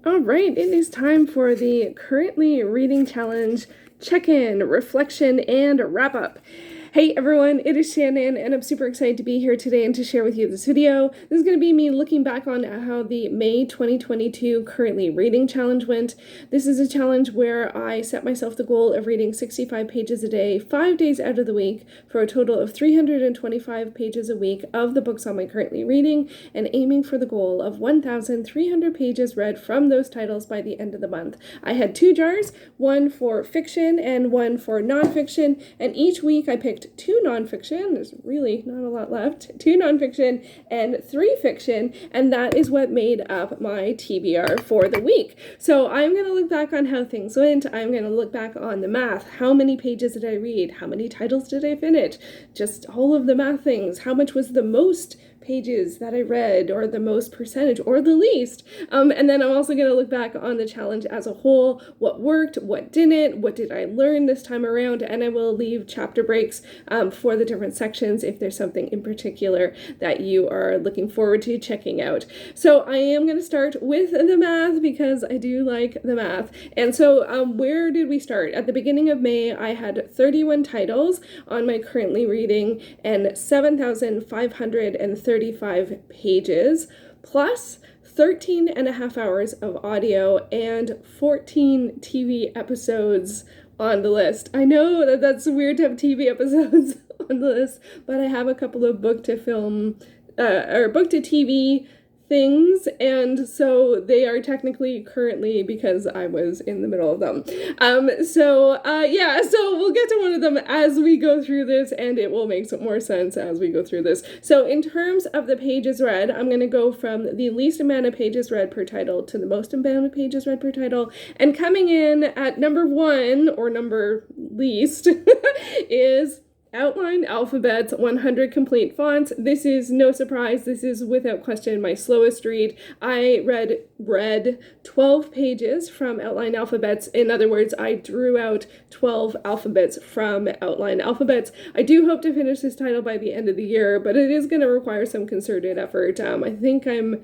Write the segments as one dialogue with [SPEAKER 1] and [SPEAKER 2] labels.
[SPEAKER 1] All right, it is time for the Currently Reading Challenge check-in, reflection, and wrap-up. Hey everyone, it is Shannon, and I'm super excited to be here today and to share with you this video. This is going to be me looking back on how the May 2022 Currently Reading Challenge went. This is a challenge where I set myself the goal of reading 65 pages a day, 5 days out of the week, for a total of 325 pages a week of the books on my Currently Reading, and aiming for the goal of 1,300 pages read from those titles by the end of the month. I had 2 jars, one for fiction and one for nonfiction, and each week I picked 2 nonfiction, there's really not a lot left, 2 nonfiction and 3 fiction, and that is what made up my TBR for the week. So I'm going to look back on how things went. I'm going to look back on the math. How many pages did I read? How many titles did I finish? Just all of the math things. How much was the most pages that I read, or the most percentage, or the least? And then I'm also going to look back on the challenge as a whole. What worked, what didn't, what did I learn this time around, and I will leave chapter breaks for the different sections if there's something in particular that you are looking forward to checking out. So I am going to start with the math because I do like the math. And so where did we start? At the beginning of May, I had 31 titles on my Currently Reading and 7,535 pages, plus 13 and a half hours of audio and 14 TV episodes on the list. I know that that's weird to have TV episodes on the list, but I have a couple of book to film or book to TV things, and so they are technically currently because I was in the middle of them. So we'll get to one of them as we go through this, and it will make some more sense as we go through this. So in terms of the pages read, I'm going to go from the least amount of pages read per title to the most amount of pages read per title, and coming in at number 1, or number least, is Outline Alphabet's 100 Complete Fonts. This is no surprise. This is without question my slowest read. I read 12 pages from Outline Alphabets. In other words, I drew out 12 alphabets from Outline Alphabets. I do hope to finish this title by the end of the year, but it is going to require some concerted effort. I think I'm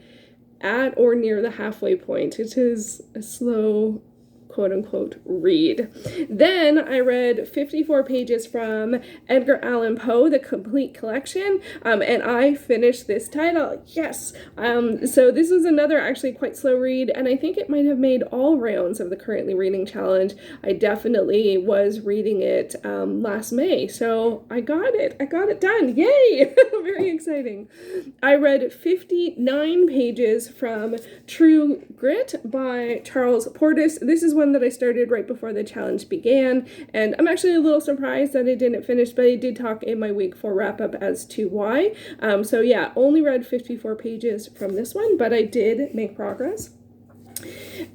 [SPEAKER 1] at or near the halfway point. It is a slow quote-unquote read. Then I read 54 pages from Edgar Allan Poe, The Complete Collection, and I finished this title. Yes! So this was another actually quite slow read, and I think it might have made all rounds of the Currently Reading Challenge. I definitely was reading it last May, so I got it done. Yay! Very exciting. I read 59 pages from True Grit by Charles Portis. This is one that I started right before the challenge began, and I'm actually a little surprised that I didn't finish, but I did talk in my week 4 wrap-up as to why. So yeah, only read 54 pages from this one, but I did make progress.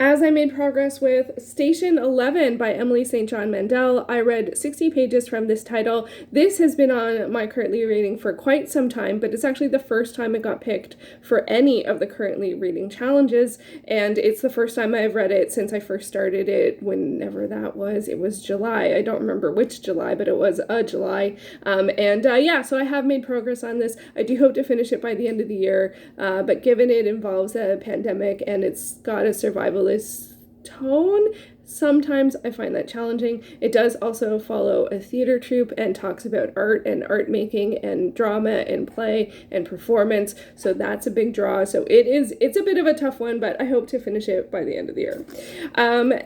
[SPEAKER 1] As I made progress with Station 11 by Emily St. John Mandel, I read 60 pages from this title. This has been on my Currently Reading for quite some time, but it's actually the first time it got picked for any of the Currently Reading challenges, and it's the first time I've read it since I first started it, whenever that was. It was July. I don't remember which July, but it was a July. So I have made progress on this. I do hope to finish it by the end of the year, but given it involves a pandemic and it's got a survivalist tone, sometimes I find that challenging. It does also follow a theater troupe and talks about art and art making and drama and play and performance, so that's a big draw. So it's a bit of a tough one, but I hope to finish it by the end of the year.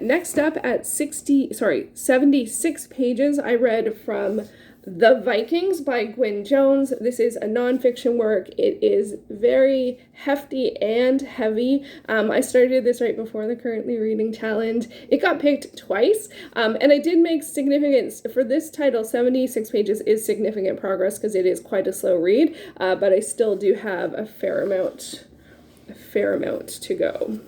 [SPEAKER 1] Next up at 76 pages, I read from The Vikings by Gwyn Jones. This is a nonfiction work. It is very hefty and heavy. I started this right before the Currently Reading Challenge. It got picked twice, and I did make significant, for this title, 76 pages is significant progress because it is quite a slow read, but I still do have a fair amount to go.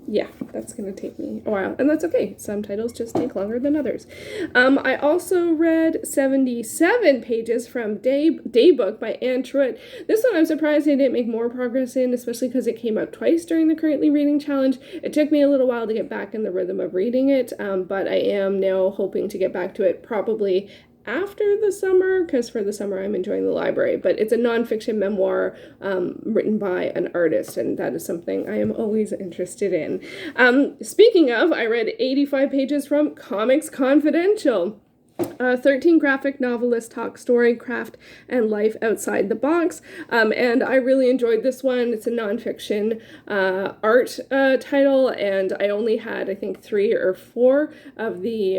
[SPEAKER 1] Yeah, that's going to take me a while, and that's okay. Some titles just take longer than others. I also read 77 pages from Daybook by Anne Truitt. This one I'm surprised I didn't make more progress in, especially because it came out twice during the Currently Reading Challenge. It took me a little while to get back in the rhythm of reading it, but I am now hoping to get back to it probably after the summer, because for the summer I'm enjoying the library, but it's a nonfiction memoir written by an artist, and that is something I am always interested in. Speaking of, I read 85 pages from Comics Confidential. 13 graphic novelists talk story, craft, and life outside the box. And I really enjoyed this one. It's a nonfiction art title, and I only had, I think, 3 or 4 of the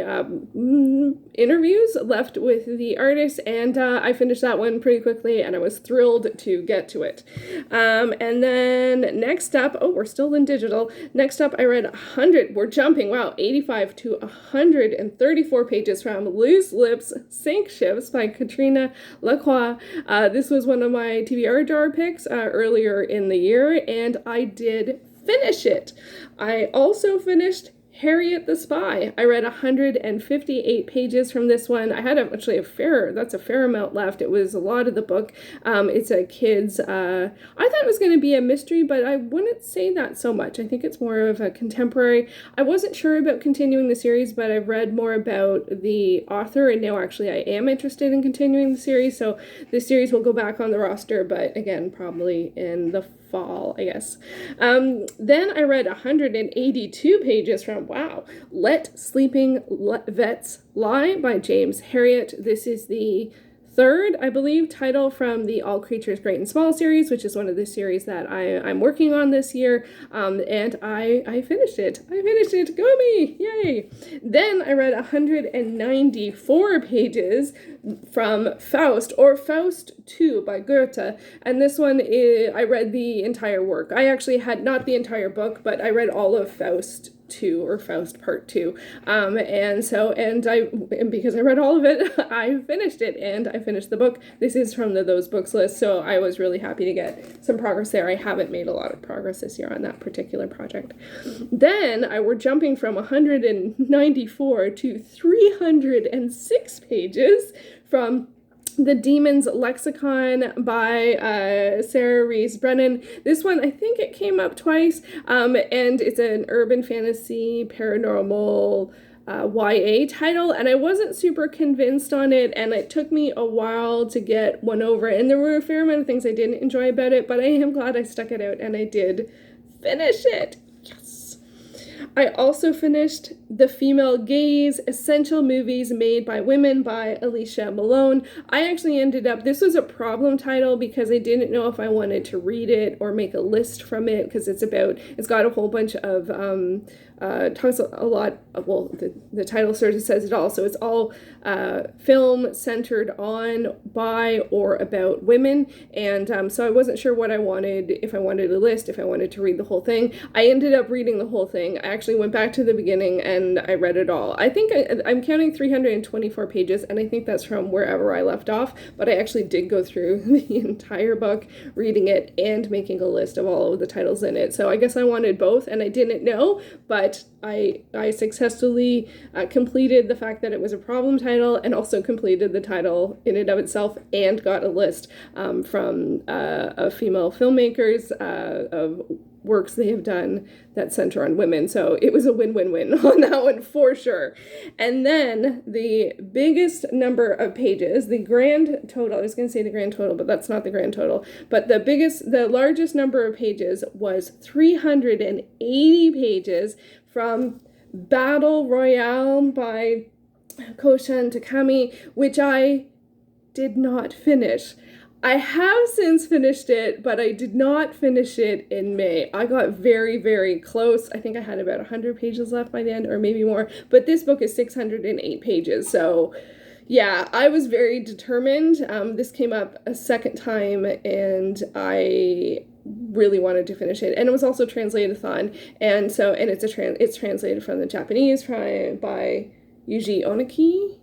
[SPEAKER 1] interviews left with the artist, and I finished that one pretty quickly, and I was thrilled to get to it. And then next up, oh, we're still in digital. Next up, I read 100, we're jumping, wow, 85 to 134 pages from Loose Lips Sink Ships by Katrina Lacroix. This was one of my TBR jar picks earlier in the year, and I did finish it. I also finished Harriet the Spy. I read 158 pages from this one. I had actually a fair amount left. It was a lot of the book. It's a kid's, I thought it was going to be a mystery, but I wouldn't say that so much. I think it's more of a contemporary. I wasn't sure about continuing the series, but I've read more about the author, and now actually I am interested in continuing the series, so this series will go back on the roster, but again, probably in the fall, I guess. Then I read 182 pages from, wow, Let Sleeping Vets Lie by James Herriot. This is the third, I believe, title from the All Creatures Great and Small series, which is one of the series that I'm working on this year, and I finished it. Go me! Yay! Then I read 194 pages from Faust, or Faust 2 by Goethe, and this one I read the entire work. I actually had not the entire book, but I read all of Faust 2 or Faust Part 2, and because I read all of it, I finished it, and I finished the book. This is from the Those Books list, so I was really happy to get some progress there. I haven't made a lot of progress this year on that particular project. Then we're jumping from 194 to 306 pages from The Demon's Lexicon by Sarah Rees Brennan. This one, I think it came up twice, and it's an urban fantasy paranormal YA title, and I wasn't super convinced on it, and it took me a while to get one over, and there were a fair amount of things I didn't enjoy about it, but I am glad I stuck it out, and I did finish it. Yes! I also finished The Female Gaze, Essential Movies Made by Women by Alicia Malone. I actually ended up, this was a problem title because I didn't know if I wanted to read it or make a list from it, because it's got a whole bunch of, talks a lot, well, the title sort of says it all, so it's all film centered on, by, or about women, and so I wasn't sure what I wanted, if I wanted a list, if I wanted to read the whole thing. I ended up reading the whole thing. I actually went back to the beginning and I read it all. I think I'm counting 324 pages, and I think that's from wherever I left off, but I actually did go through the entire book, reading it and making a list of all of the titles in it. So I guess I wanted both, and I didn't know, but I successfully completed the fact that it was a problem title, and also completed the title in and of itself, and got a list from female filmmakers of works they have done that center on women. So it was a win-win-win on that one for sure. And then the biggest number of pages, the grand total, I was going to say the grand total, but that's not the grand total, but the largest number of pages was 380 pages from Battle Royale by Koshan Takami, which I did not finish. I have since finished it, but I did not finish it in May. I got very, very close. I think I had about 100 pages left by the end, or maybe more, but this book is 608 pages, so yeah, I was very determined. This came up a second time, and I really wanted to finish it, and it was also translate-a-thon, and it's translated from the Japanese by Yuji Oniki.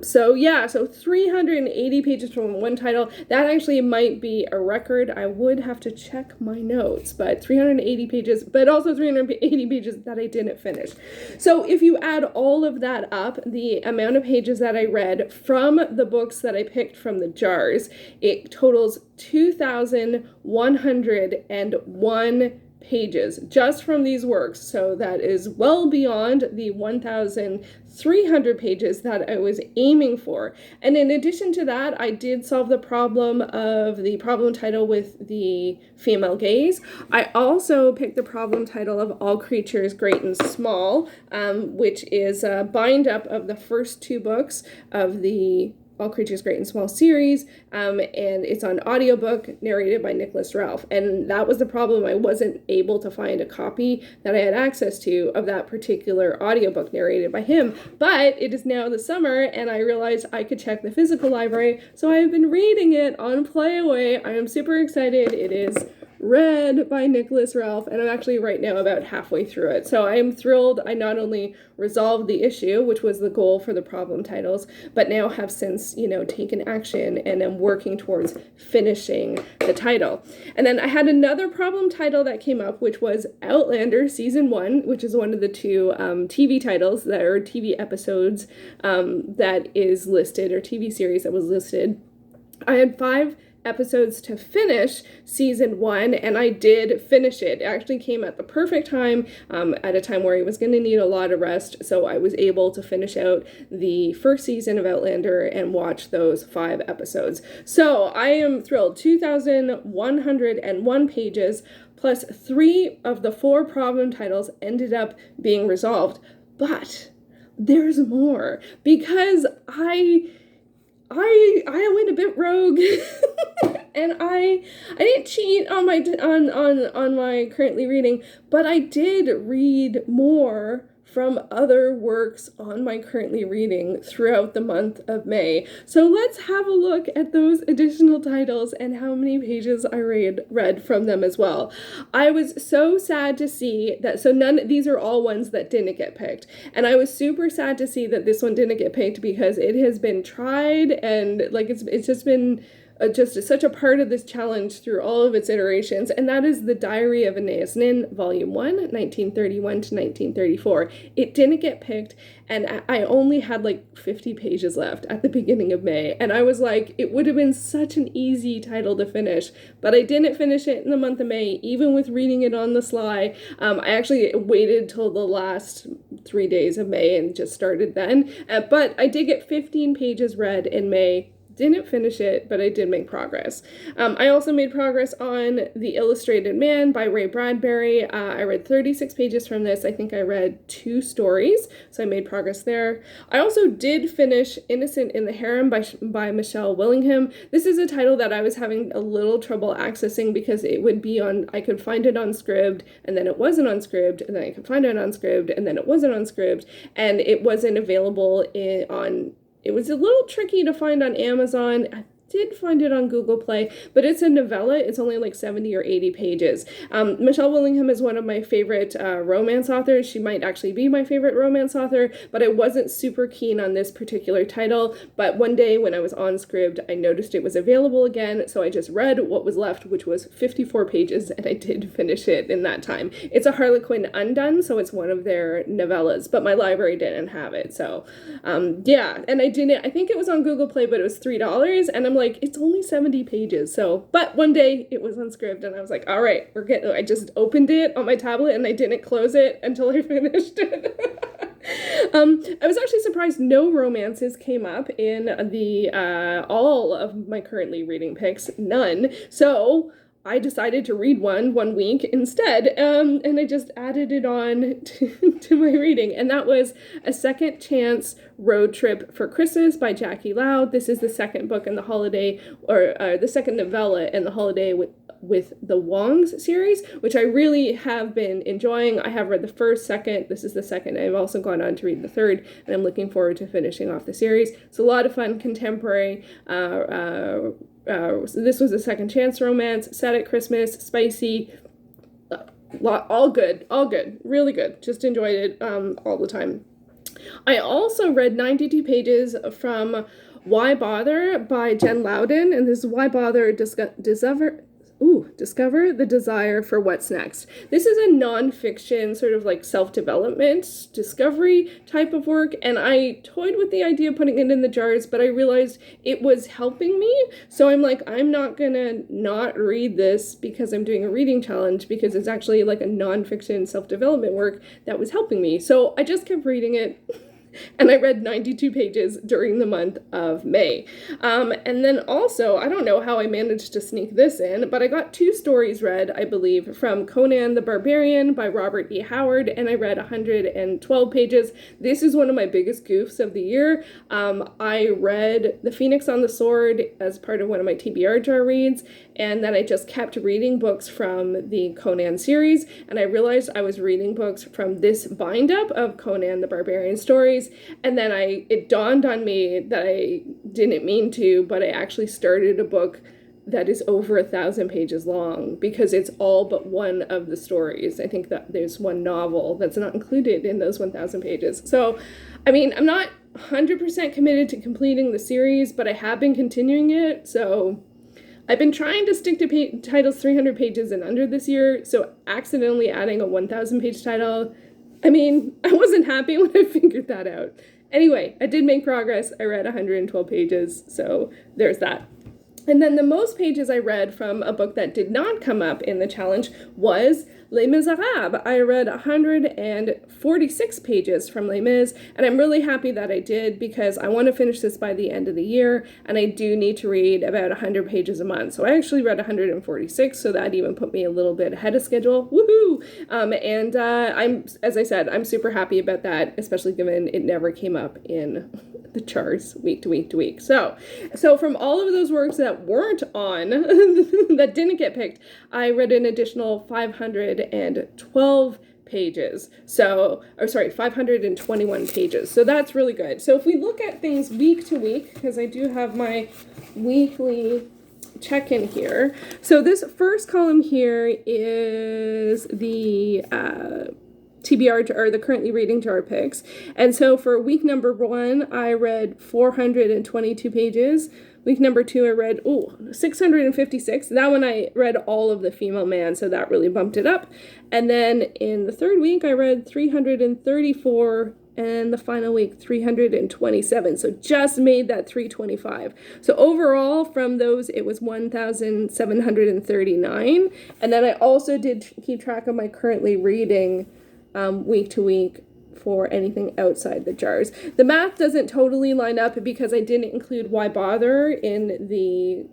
[SPEAKER 1] So 380 pages from one title. That actually might be a record. I would have to check my notes, but 380 pages, but also 380 pages that I didn't finish. So if you add all of that up, the amount of pages that I read from the books that I picked from the jars, it totals 2,101 pages just from these works. So that is well beyond the 1,300 pages that I was aiming for. And in addition to that, I did solve the problem of the problem title with the female gaze. I also picked the problem title of All Creatures Great and Small, which is a bind up of the first two books of the All Creatures Great and Small series, and it's on audiobook narrated by Nicholas Ralph. And that was the problem. I wasn't able to find a copy that I had access to of that particular audiobook narrated by him. But it is now the summer, and I realized I could check the physical library, so I have been reading it on Playaway. I am super excited. It is read by Nicholas Ralph, and I'm actually right now about halfway through it. So I am thrilled. I not only resolved the issue, which was the goal for the problem titles, but now have since, taken action and am working towards finishing the title. And then I had another problem title that came up, which was Outlander Season 1, which is one of the two TV titles that are TV episodes that is listed, or TV series that was listed. I had 5 episodes to finish season 1, and I did finish it. It actually came at the perfect time, at a time where I was going to need a lot of rest, so I was able to finish out the first season of Outlander and watch those 5 episodes. So I am thrilled. 2,101 pages plus 3 of the 4 problem titles ended up being resolved. But there's more, because I went a bit rogue and I didn't cheat on my currently reading, but I did read more from other works on my currently reading throughout the month of May. So let's have a look at those additional titles and how many pages I read from them as well. I was so sad to see that, these are all ones that didn't get picked. And I was super sad to see that this one didn't get picked, because it has been tried, and it's just been just such a part of this challenge through all of its iterations, and that is The Diary of Aeneas Nin, Volume 1, 1931 to 1934. It didn't get picked, and I only had 50 pages left at the beginning of May, and I was like, it would have been such an easy title to finish, but I didn't finish it in the month of May, even with reading it on the sly. I actually waited till the last 3 days of May and just started then, but I did get 15 pages read in May. Didn't finish it, but I did make progress. I also made progress on The Illustrated Man by Ray Bradbury. I read 36 pages from this. I think I read 2 stories, so I made progress there. I also did finish Innocent in the Harem by Michelle Willingham. This is a title that I was having a little trouble accessing, because it would be I could find it on Scribd, and then it wasn't on Scribd, and then I could find it on Scribd, and then it wasn't on Scribd, and it wasn't available It was a little tricky to find on Amazon. I did find it on Google Play, but it's a novella. It's only 70 or 80 pages. Michelle Willingham is one of my favorite romance authors. She might actually be my favorite romance author, but I wasn't super keen on this particular title. But one day when I was on Scribd, I noticed it was available again, so I just read what was left, which was 54 pages, and I did finish it in that time. It's a Harlequin Undone, so it's one of their novellas, but my library didn't have it. So yeah, and I think it was on Google Play, but it was $3, and I'm like, it's only 70 pages. So, but one day it was on Scribd, and I was like, all right, I just opened it on my tablet, and I didn't close it until I finished it. I was actually surprised no romances came up in the all of my currently reading picks, none. So I decided to read one week instead, and I just added it on to my reading, and that was A Second Chance Road Trip for Christmas by Jackie Loud. This is the second book in the holiday, or the second novella in the holiday with the Wongs series, which I really have been enjoying. I have read the first, second, this is the second. I've also gone on to read the third, and I'm looking forward to finishing off the series. It's a lot of fun, contemporary, this was a second chance romance, set at Christmas, spicy, all good, really good. Just enjoyed it all the time. I also read 92 pages from Why Bother by Jen Loudon, and this is Why Bother Discover the Desire for What's Next. This is a nonfiction sort of like self-development, discovery type of work, and I toyed with the idea of putting it in the jars, but I realized it was helping me, so I'm like, I'm not gonna not read this because I'm doing a reading challenge, because it's actually like a nonfiction self-development work that was helping me. So I just kept reading it. And I read 92 pages during the month of May. And then also, I don't know how I managed to sneak this in, but I got 2 stories read, I believe, from Conan the Barbarian by Robert E. Howard, and I read 112 pages. This is one of my biggest goofs of the year. I read The Phoenix on the Sword as part of one of my TBR jar reads, and then I just kept reading books from the Conan series, and I realized I was reading books from this bind-up of Conan the Barbarian stories. And then it dawned on me that I didn't mean to, but I actually started a book that is over 1,000 pages long, because it's all but one of the stories. I think that there's one novel that's not included in those 1,000 pages. So, I mean, I'm not 100% committed to completing the series, but I have been continuing it. So I've been trying to stick to titles 300 pages and under this year. So accidentally adding a 1,000 page title, I mean, I wasn't happy when I figured that out. Anyway, I did make progress. I read 112 pages, so there's that. And then the most pages I read from a book that did not come up in the challenge was Les Miserables. I read 146 pages from Les Mis, and I'm really happy that I did, because I want to finish this by the end of the year, and I do need to read about 100 pages a month. So I actually read 146, so that even put me a little bit ahead of schedule. Woohoo! As I said, I'm super happy about that, especially given it never came up in the charts week to week to week. So from all of those works that weren't on, that didn't get picked, I read an additional 512 pages. 521 pages. So that's really good. So if we look at things week to week, because I do have my weekly check-in here. So this first column here is the TBR, or the currently reading jar picks. And so for week number 1, I read 422 pages. Week number 2, I read 656. That one I read all of The Female Man, so that really bumped it up. And then in the 3rd week, I read 334, and the final week 327. So just made that 325. So overall from those, it was 1,739. And then I also did keep track of my currently reading week to week for anything outside the jars. The math doesn't totally line up because I didn't include Why Bother in the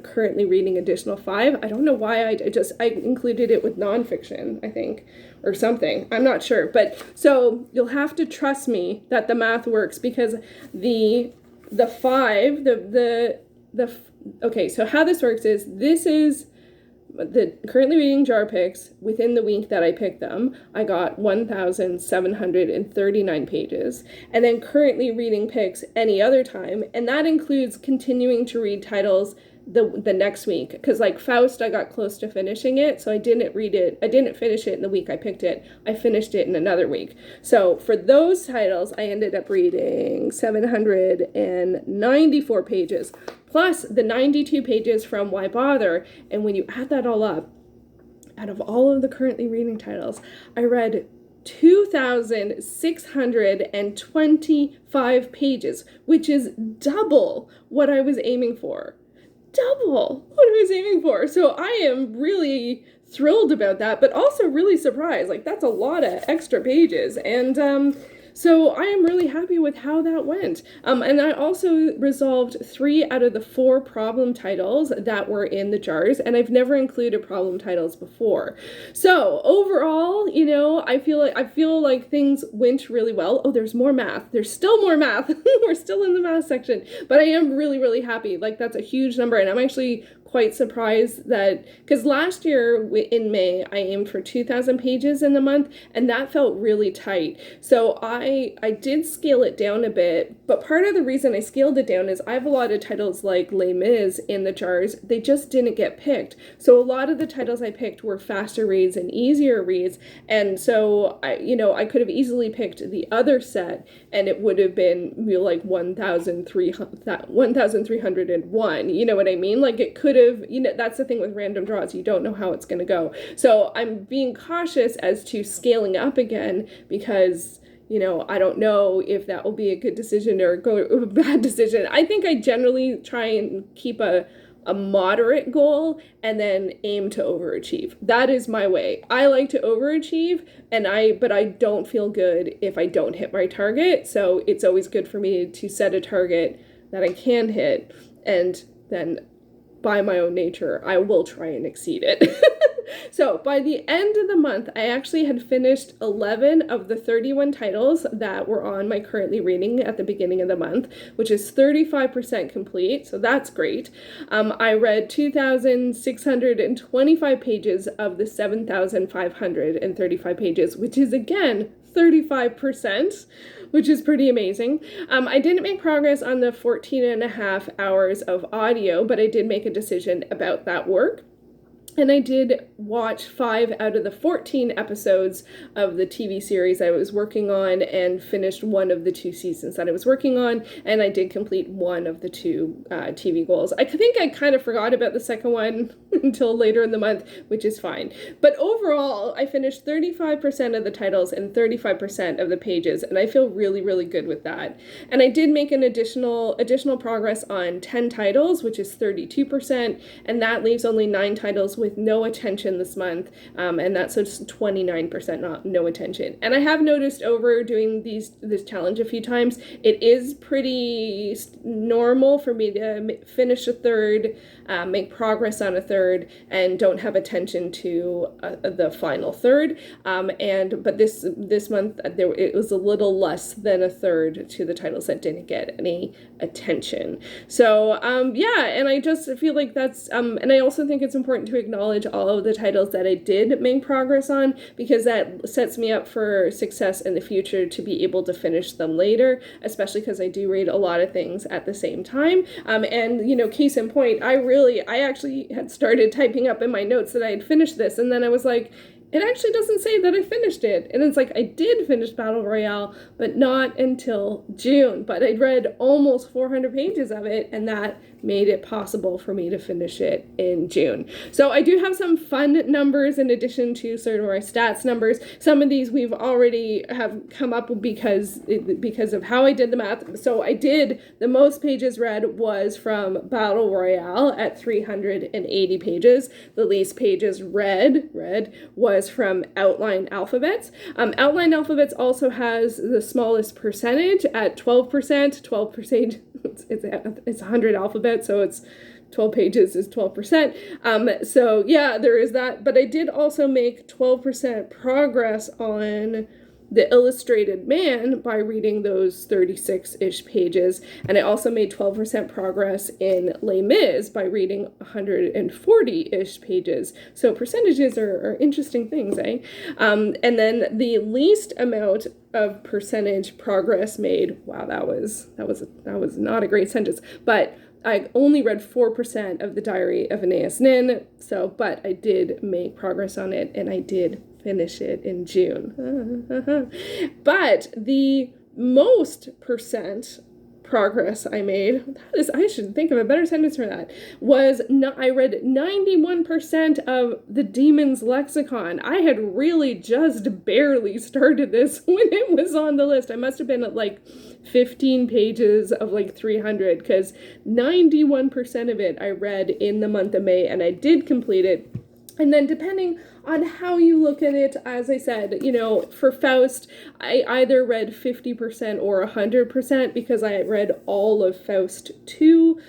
[SPEAKER 1] currently reading additional 5. I don't know why I included it with nonfiction, I think, or something. I'm not sure. But so you'll have to trust me that the math works, because okay, so how this works is, this is the currently reading jar picks within the week that I picked them. I got 1,739 pages. And then currently reading picks any other time, and that includes continuing to read titles the next week, because like Faust, I got close to finishing it, so I didn't finish it in the week I picked it. I finished it in another week. So for those titles, I ended up reading 794 pages, plus the 92 pages from Why Bother. And when you add that all up, out of all of the currently reading titles, I read 2,625 pages, which is double what I was aiming for. So I am really thrilled about that, but also really surprised. Like, that's a lot of extra pages. And so I am really happy with how that went. And I also resolved 3 out of the 4 problem titles that were in the jars, and I've never included problem titles before. So overall, you know, I feel like things went really well. Oh, there's more math. There's still more math. We're still in the math section, but I am really, really happy. Like, that's a huge number, and I'm actually quite surprised that, because last year in May, I aimed for 2,000 pages in the month, and that felt really tight. So I did scale it down a bit, but part of the reason I scaled it down is I have a lot of titles like Les Mis in the jars. They just didn't get picked. So a lot of the titles I picked were faster reads and easier reads, and so I could have easily picked the other set, and it would have been like 1,301. You know what I mean? Like, it could of, that's the thing with random draws. You don't know how it's going to go. So I'm being cautious as to scaling up again because, I don't know if that will be a good decision or a bad decision. I think I generally try and keep a moderate goal and then aim to overachieve. That is my way. I like to overachieve but I don't feel good if I don't hit my target. So it's always good for me to set a target that I can hit, and then by my own nature, I will try and exceed it. So by the end of the month, I actually had finished 11 of the 31 titles that were on my currently reading at the beginning of the month, which is 35% complete. So that's great. I read 2,625 pages of the 7,535 pages, which is again 35%, which is pretty amazing. I didn't make progress on the 14 and a half hours of audio, but I did make a decision about that work. And I did watch 5 out of the 14 episodes of the TV series I was working on and finished 1 of the 2 seasons that I was working on. And I did complete 1 of the 2 TV goals. I think I kind of forgot about the second one until later in the month, which is fine. But overall, I finished 35% of the titles and 35% of the pages. And I feel really, really good with that. And I did make an additional progress on 10 titles, which is 32%. And that leaves only 9 titles with no attention this month, and that's just 29% no attention. And I have noticed over doing this challenge a few times, it is pretty normal for me to finish a third, make progress on a third, and don't have attention to the final third. But this month it was a little less than a third to the titles that didn't get any attention. So and I just feel like that's and I also think it's important to acknowledge all of the titles that I did make progress on, because that sets me up for success in the future to be able to finish them later, especially because I do read a lot of things at the same time. Case in point, I actually had started typing up in my notes that I had finished this, and then I was like, it actually doesn't say that I finished it. And it's like, I did finish Battle Royale, but not until June. But I'd read almost 400 pages of it, and that made it possible for me to finish it in June. So I do have some fun numbers in addition to sort of our stats numbers. Some of these we've already have come up because of how I did the math. So the most pages read was from Battle Royale at 380 pages. The least pages read was from Outline Alphabets. Outline Alphabets also has the smallest percentage at 12%. 12%, it's 100 alphabets, so it's 12 pages is 12%. So yeah, there is that. But I did also make 12% progress on The Illustrated Man by reading those 36-ish pages. And I also made 12% progress in Les Mis by reading 140-ish pages. So percentages are interesting things, eh? And then the least amount of percentage progress made, wow, that was not a great sentence, but I only read 4% of the Diary of Anais Nin, but I did make progress on it, and I did finish it in June. But the most percent progress I made, I should think of a better sentence for that, was I read 91% of the Demon's Lexicon. I had really just barely started this when it was on the list. I must have been at like 15 pages of like 300, because 91% of it I read in the month of May, and I did complete it. And then depending on how you look at it, as I said, for Faust, I either read 50% or 100% because I read all of Faust 2,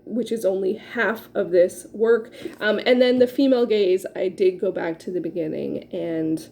[SPEAKER 1] which is only half of this work. And then the Female Gaze, I did go back to the beginning and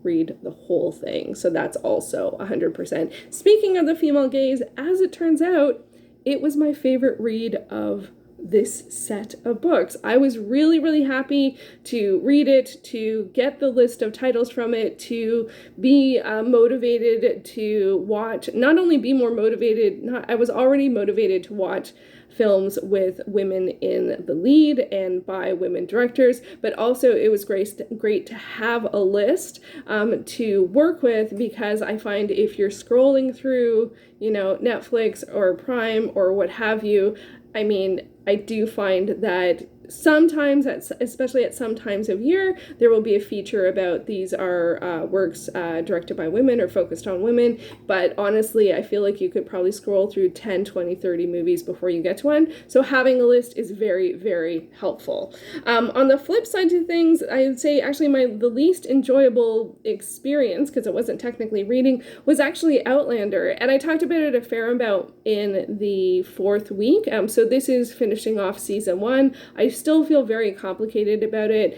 [SPEAKER 1] read the whole thing. So that's also 100%. Speaking of the Female Gaze, as it turns out, it was my favorite read of this set of books. I was really, really happy to read it, to get the list of titles from it, to be motivated to watch, not only be more motivated, I was already motivated to watch films with women in the lead and by women directors, but also it was great to have a list to work with, because I find if you're scrolling through, Netflix or Prime or what have you, I mean, I do find that sometimes, especially at some times of year, there will be a feature about these are works directed by women or focused on women. But honestly, I feel like you could probably scroll through 10, 20, 30 movies before you get to one. So having a list is very, very helpful. On the flip side of things, I would say actually the least enjoyable experience, because it wasn't technically reading, was actually Outlander. And I talked about it a fair amount in the 4th week. So this is finishing off season 1. I still feel very complicated about it.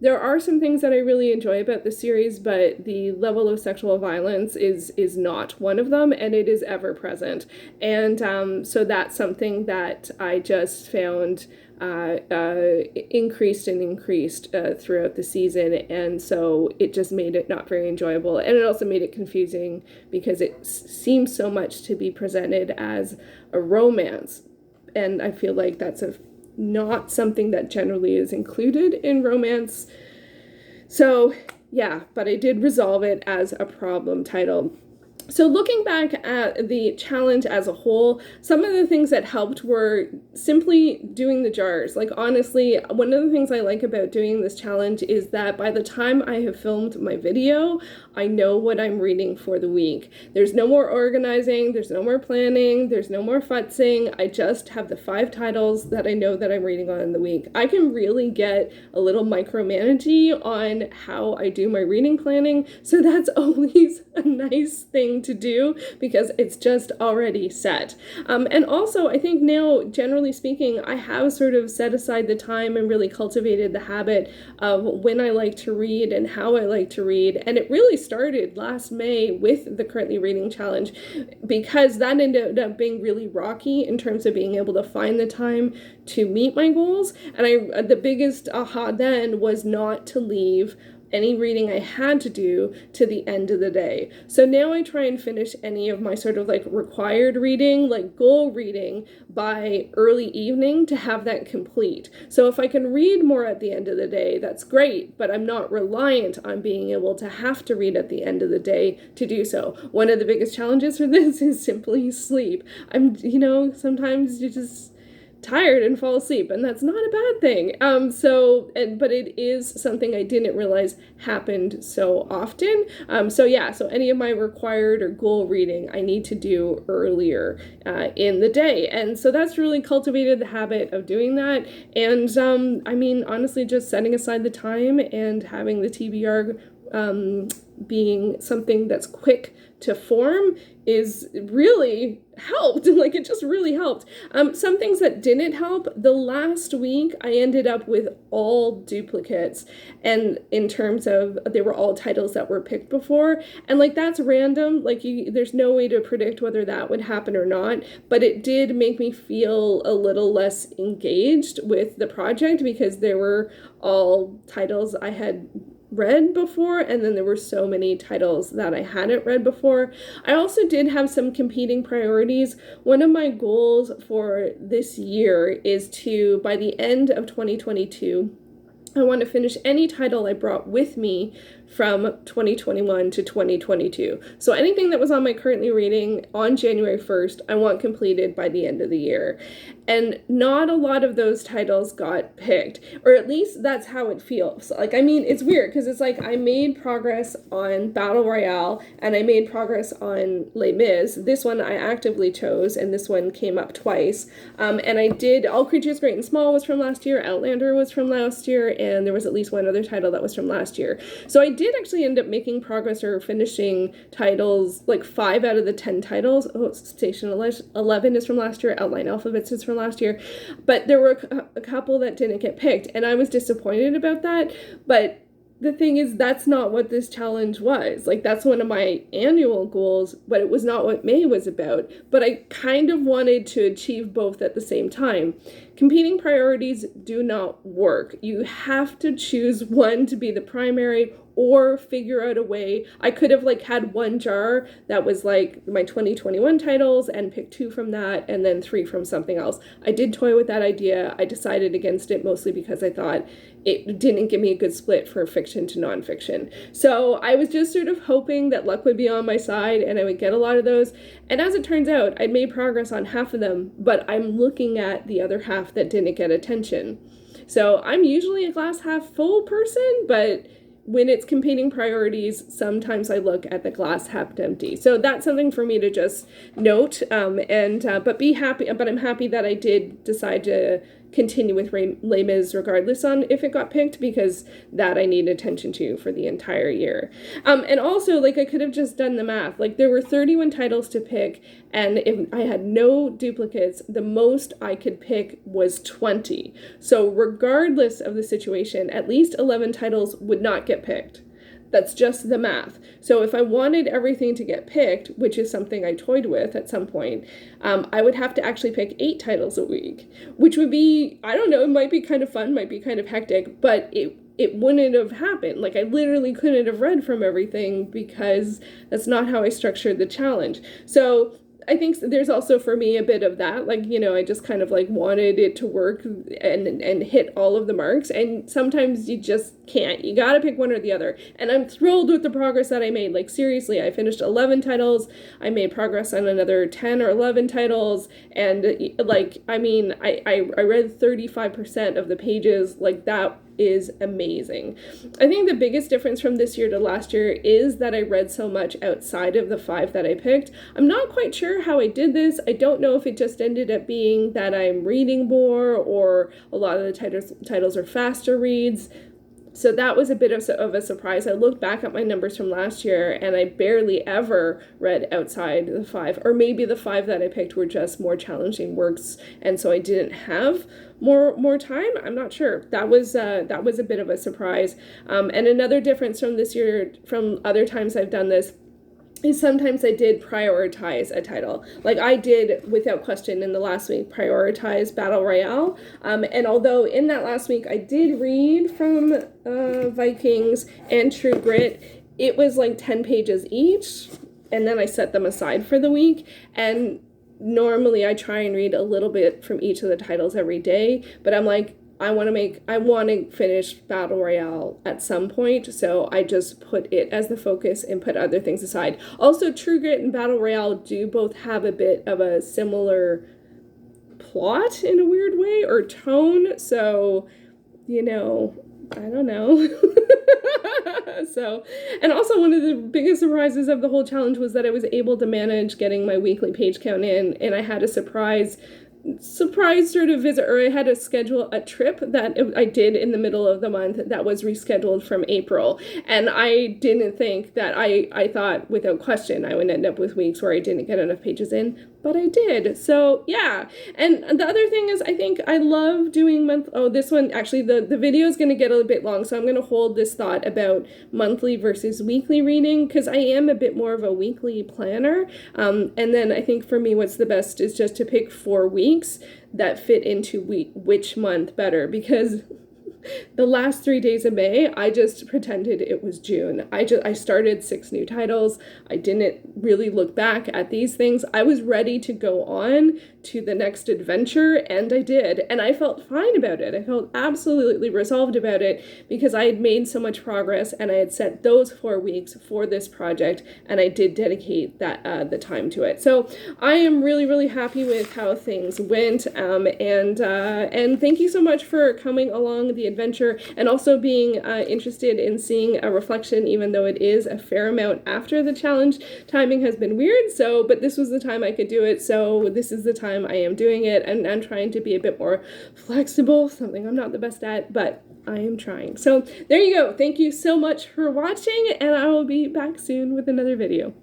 [SPEAKER 1] There are some things that I really enjoy about the series, but the level of sexual violence is not one of them, and it is ever present. And so that's something that I just found increased throughout the season, and so it just made it not very enjoyable, and it also made it confusing because it seems so much to be presented as a romance. And I feel like that's not something that generally is included in romance. So, yeah, but I did resolve it as a problem title. So looking back at the challenge as a whole, some of the things that helped were simply doing the jars. Like, honestly, one of the things I like about doing this challenge is that by the time I have filmed my video, I know what I'm reading for the week. There's no more organizing, there's no more planning, there's no more futzing. I just have the 5 titles that I know that I'm reading on in the week. I can really get a little micromanagey on how I do my reading planning, so that's always a nice thing to do because it's just already set. And also, I think now, generally speaking, I have sort of set aside the time and really cultivated the habit of when I like to read and how I like to read. And it really started last May with the Currently Reading Challenge, because that ended up being really rocky in terms of being able to find the time to meet my goals. And the biggest aha then was not to leave any reading I had to do to the end of the day. So now I try and finish any of my sort of like required reading, like goal reading, by early evening to have that complete. So if I can read more at the end of the day, that's great, but I'm not reliant on being able to have to read at the end of the day to do so. One of the biggest challenges for this is simply sleep. Sometimes you just tired and fall asleep, and that's not a bad thing. But it is something I didn't realize happened so often. So any of my required or goal reading I need to do earlier in the day, and so that's really cultivated the habit of doing that. And honestly, just setting aside the time and having the TBR being something that's quick to form is really helped. Like, it just really helped. Some things that didn't help, the last week I ended up with all duplicates, and in terms of they were all titles that were picked before, and like that's random. Like, there's no way to predict whether that would happen or not, but it did make me feel a little less engaged with the project because there were all titles I had read before, and then there were so many titles that I hadn't read before. I also did have some competing priorities. One of my goals for this year is to, by the end of 2022, I want to finish any title I brought with me from 2021 to 2022. So anything that was on my Currently Reading on January 1st, I want completed by the end of the year. And not a lot of those titles got picked, or at least that's how it feels. Like, it's weird because it's like I made progress on Battle Royale and I made progress on Les Mis. This one I actively chose, and this one came up twice. And I did All Creatures Great and Small was from last year, Outlander was from last year, and there was at least one other title that was from last year. So I did actually end up making progress or finishing titles, like 5 out of the 10 titles. Station 11 is from last year, Outline Alphabets is from last year, but there were a couple that didn't get picked, and I was disappointed about that. But the thing is, that's not what this challenge was. Like, that's one of my annual goals, but it was not what May was about. But I kind of wanted to achieve both at the same time, competing priorities do not work. You have to choose one to be the primary or figure out a way. I could have like had one jar that was like my 2021 titles and pick 2 from that and then 3 from something else. I did toy with that idea. I decided against it mostly because I thought it didn't give me a good split for fiction to nonfiction. So I was just sort of hoping that luck would be on my side and I would get a lot of those. And as it turns out, I made progress on half of them, but I'm looking at the other half that didn't get attention. So I'm usually a glass half full person, but when it's competing priorities, sometimes I look at the glass half empty. So that's something for me to just note, but be happy. But I'm happy that I did decide to continue with Les Mis regardless on if it got picked, because that I need attention to for the entire year. And also, like, I could have just done the math. Like, there were 31 titles to pick, and if I had no duplicates, the most I could pick was 20. So regardless of the situation, at least 11 titles would not get picked. That's just the math. So if I wanted everything to get picked, which is something I toyed with at some point, I would have to actually pick 8 titles a week, which would be, I don't know, it might be kind of fun, might be kind of hectic, but it wouldn't have happened. Like, I literally couldn't have read from everything because that's not how I structured the challenge. So I think there's also for me a bit of that, like, you know, I just kind of like wanted it to work and hit all of the marks, and sometimes you just can't. You gotta pick one or the other. And I'm thrilled with the progress that I made. Like, seriously, I finished 11 titles. I made progress on another 10 or 11 titles, and like, I mean, I read 35% of the pages. Like, that is amazing. I think the biggest difference from this year to last year is that I read so much outside of the 5 that I picked. I'm not quite sure how I did this. I don't know if it just ended up being that I'm reading more, or a lot of the titles are faster reads. So that was a bit of a surprise. I looked back at my numbers from last year, and I barely ever read outside the 5, or maybe the 5 that I picked were just more challenging works, and so I didn't have more time. I'm not sure. That was a bit of a surprise. And another difference from this year, from other times I've done this, is sometimes I did prioritize a title. Like, I did, without question, in the last week, prioritize Battle Royale. And although in that last week I did read from Vikings and True Grit, it was like 10 pages each, and then I set them aside for the week. And normally I try and read a little bit from each of the titles every day, but I'm like, I want to finish Battle Royale at some point, so I just put it as the focus and put other things aside. Also, True Grit and Battle Royale do both have a bit of a similar plot in a weird way, or tone, so, you know, I don't know. So, and also one of the biggest surprises of the whole challenge was that I was able to manage getting my weekly page count in, and I had a surprise sort of visit, or I had to schedule a trip that I did in the middle of the month that was rescheduled from April. And I didn't think that, I thought without question I would end up with weeks where I didn't get enough pages in, but I did. So yeah. And the other thing is, I think I love doing this one, actually the video is going to get a bit long, so I'm going to hold this thought about monthly versus weekly reading, because I am a bit more of a weekly planner. And then I think for me what's the best is just to pick 4 weeks that fit into which month better, because the last 3 days of May, I just pretended it was June. I started 6 new titles. I didn't really look back at these things. I was ready to go on to the next adventure, and I did. And I felt fine about it. I felt absolutely resolved about it, because I had made so much progress, and I had set those 4 weeks for this project, and I did dedicate the time to it. So I am really, really happy with how things went. And thank you so much for coming along the adventure, and also being interested in seeing a reflection, even though it is a fair amount after the challenge. Timing has been weird, but this was the time I could do it, so this is the time I am doing it, and I'm trying to be a bit more flexible, something I'm not the best at, but I am trying. So there you go. Thank you so much for watching, and I will be back soon with another video.